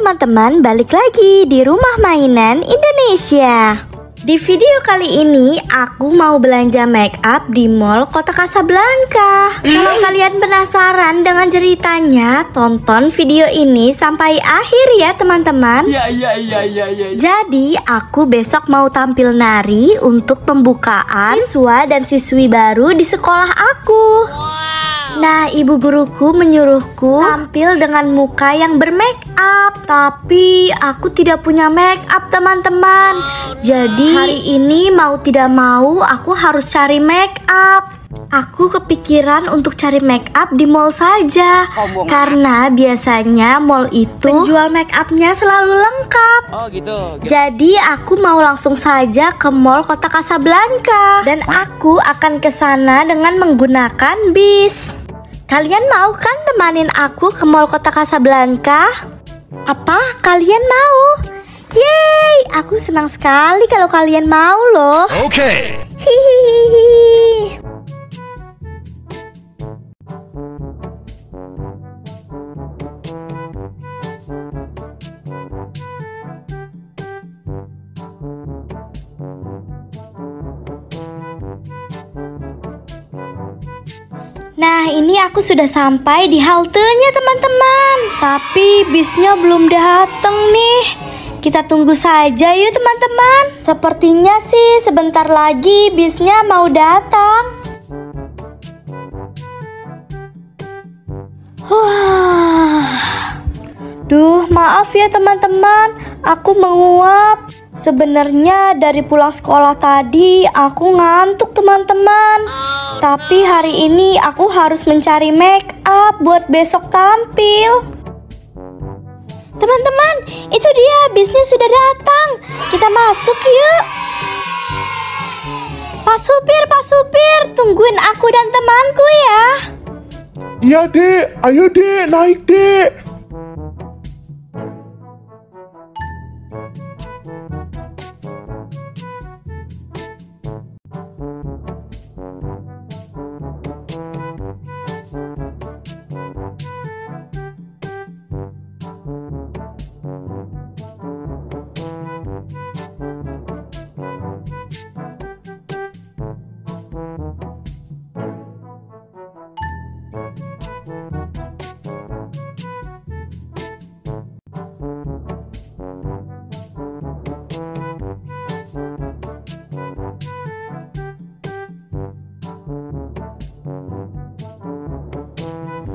teman-teman, balik lagi di Rumah Mainan Indonesia. Di video kali ini aku mau belanja make up di Mall Kota Kasablanka. Kalau kalian penasaran dengan ceritanya, tonton video ini sampai akhir ya teman-teman. Iya. Jadi aku besok mau tampil nari untuk pembukaan siswa dan siswi baru di sekolah aku. Nah, ibu guruku menyuruhku tampil dengan muka yang bermake up. Tapi aku tidak punya make up teman-teman. Jadi hari ini mau tidak mau aku harus cari make up. Aku kepikiran untuk cari make up di mall saja. Karena biasanya mall itu penjual make upnya selalu lengkap. Oh gitu. Jadi aku mau langsung saja ke Mall Kota Kasablanka. Dan aku akan ke sana dengan menggunakan bis. Kalian mau kan temanin aku ke Mall Kota Kasablanka? Apa? Kalian mau? Yeay, aku senang sekali kalau kalian mau loh. Oke. Hihihi. Nah, ini aku sudah sampai di haltenya teman-teman. Tapi bisnya belum datang nih. Kita tunggu saja yuk teman-teman. Sepertinya sih sebentar lagi bisnya mau datang. Duh, maaf ya teman-teman, aku menguap. Sebenarnya dari pulang sekolah tadi aku ngantuk teman-teman. Tapi hari ini aku harus mencari make up buat besok tampil. Teman-teman, itu dia, bisnya sudah datang. Kita masuk yuk. Pak supir, tungguin aku dan temanku ya. Iya dek, ayo dek, naik dek.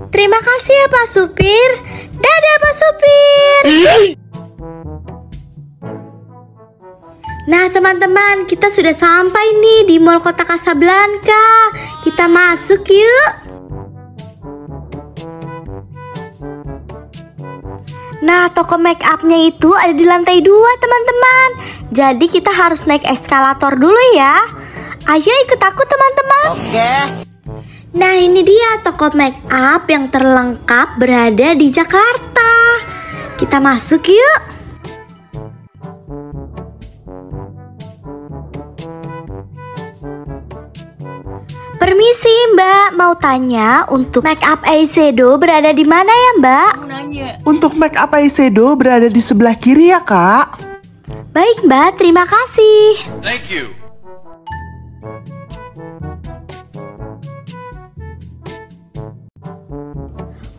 Terima kasih ya Pak Supir. Dadah Pak Supir. Nah teman-teman, kita sudah sampai nih di Mall Kota Kasablanka. Kita masuk yuk. Nah, toko make upnya itu ada di lantai 2 teman-teman. Jadi kita harus naik eskalator dulu ya. Ayo ikut aku teman-teman. Oke. Nah, ini dia toko make up yang terlengkap berada di Jakarta. Kita masuk yuk. Permisi Mbak, mau tanya untuk make up eyeshadow berada di mana ya Mbak? Untuk make up eyeshadow berada di sebelah kiri ya kak. Baik Mbak, terima kasih. Thank you.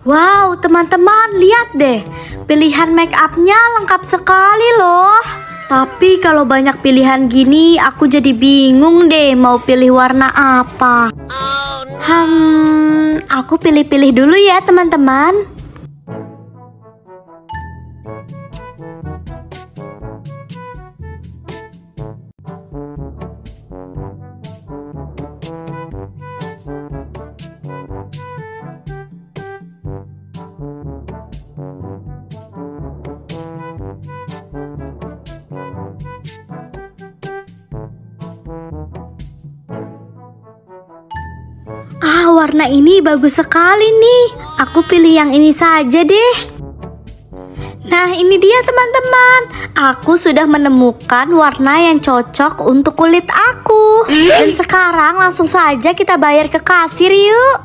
Wow, teman-teman, lihat deh. Pilihan make upnya lengkap sekali loh. Tapi kalau banyak pilihan gini, aku jadi bingung deh mau pilih warna apa. Aku pilih-pilih dulu ya teman-teman. Warna ini bagus sekali nih. Aku pilih yang ini saja deh. Nah, ini dia teman-teman. Aku sudah menemukan warna yang cocok untuk kulit aku. Dan sekarang langsung saja kita bayar ke kasir yuk.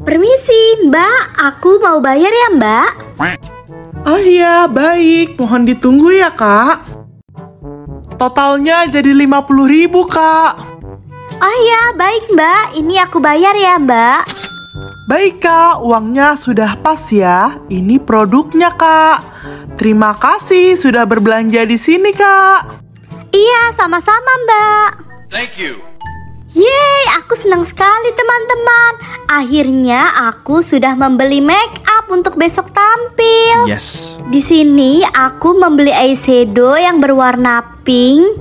Permisi, Mbak. Aku mau bayar ya, Mbak. Oh iya, baik. Mohon ditunggu ya, Kak. Totalnya jadi 50.000, Kak. Oh iya, baik, Mbak. Ini aku bayar ya, Mbak. Baik, Kak. Uangnya sudah pas ya. Ini produknya, Kak. Terima kasih sudah berbelanja di sini, Kak. Iya, sama-sama, Mbak. Thank you. Yeay, aku senang sekali teman-teman. Akhirnya aku sudah membeli make up untuk besok tampil. Yes. Di sini aku membeli eyeshadow yang berwarna pink,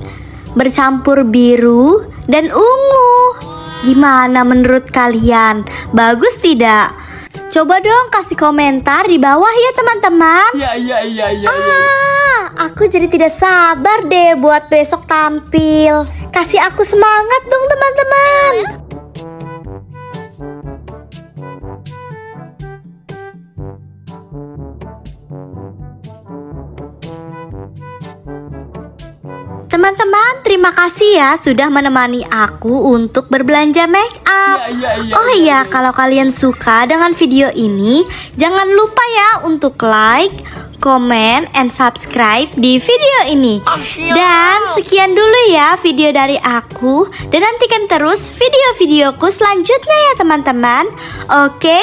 bercampur biru dan ungu. Gimana menurut kalian? Bagus tidak? Coba dong kasih komentar di bawah ya teman-teman. Iya. Aku jadi tidak sabar deh buat besok tampil. Kasih aku semangat dong teman-teman. Teman-teman, terima kasih ya sudah menemani aku untuk berbelanja make up. Oh iya, kalau kalian suka dengan video ini, jangan lupa ya untuk like, comment, and subscribe di video ini. Dan sekian dulu ya video dari aku. Dan nantikan terus video-videoku selanjutnya ya teman-teman. Oke,